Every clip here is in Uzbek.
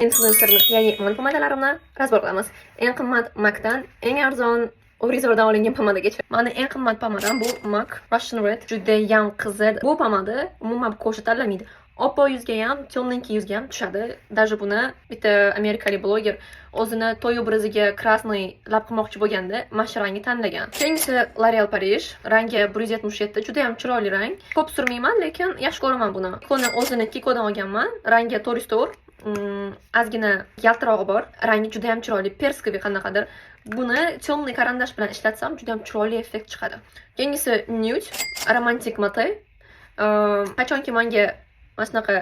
influencerni, ya'ni man pomadalarimni razbor qilamiz. Eng qimmat MACdan eng arzon Orizordan olingan pomadagacha. Mani eng qimmat pomadam bu MAC Russian Red. Juda ham qizil. Bu pomada umuman ko'rsha tanlamaydi. Oppo yuzga ham, temnenький yuzga ham tushadi. Даже buni bitta amerikalik bloger o'zini to'y obraziga krasnoy lab qilmoqchi bo'lganda mana rangni tanlagan. Keyingisi L'Oreal Paris. Rangi 177. Juda ham chiroyli rang. Ko'p surmayman, lekin yaxshi ko'raman buni. Buni o'zini Kiko'dan olganman. Rangi to'g'ri ozgina yaltirog'i bor. Rangi juda ham chiroyli, perskoviy qanaqadir. Buni temniy karandash bilan ishlatsam juda ham chiroyli effekt chiqadi. Keyingisi Nude Romantic Matte. Qachonki menga mana shunaqa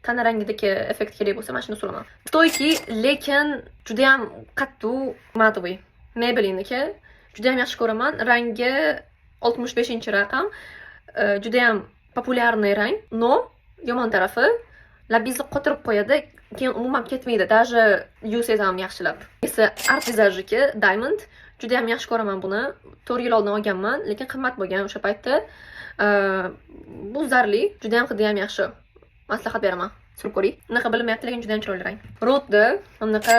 tana rangidagi effekt kerak bo'lsa, mana shuni suraman. Stoyki, lekin juda ham qattiq matoviy. Maybellineniki juda ham yaxshi ko'raman. Rangi 65-raqam. Juda ham populyarniy rang. No, yomon tarafi labizni qotirib qo'yadi, keyin umuman ketmaydi. Даже yuz ham yaxshilab. Esa Art Visage Diamond. Juda ham yaxshi ko'raman buni. 4 yil oldin olganman, lekin qimmat bo'lgan o'sha paytda. Bu zarli, juda ham hidi ham yaxshi. Maslahat beraman. Surib ko'ring. Unaqa bilmayapti, lekin juda ham chiroyli rang. Rodda bunaqa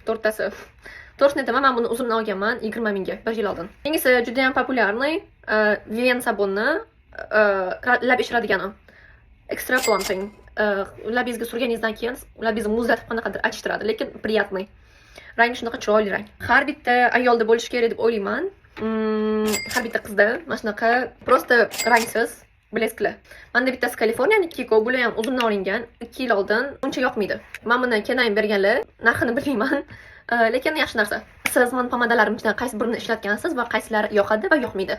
4tasi. To'g'risini aytaman, men buni uzundan olganman 20 mingga 1 yil oldin. Keyingisi juda ham populyarniy Vivienne sabuni lab ishiradigani. Extra plumping. Labizga surganingizdan keyin labizni muzlatib qanaqadir achishtiradi, lekin приятный. Rangi shunaqa chiroyli rang. Har bitta ayolda bo'lishi kerak deb o'ylayman. Har bitta qizda mana shunaqa prosta rangsiz, bleskli. Menda bittasi Kaliforniyaning Kiko, bular ham uzundan olingan, 2 yil oldin. Uncha yoqmaydi. Men buni kenaym berganlar, narxini bilmayman, lekin yaxshi narsa. Siz men pomadalarim ichidan qaysi birini ishlatgansiz va qaysilari yoqadi va yoqmaydi?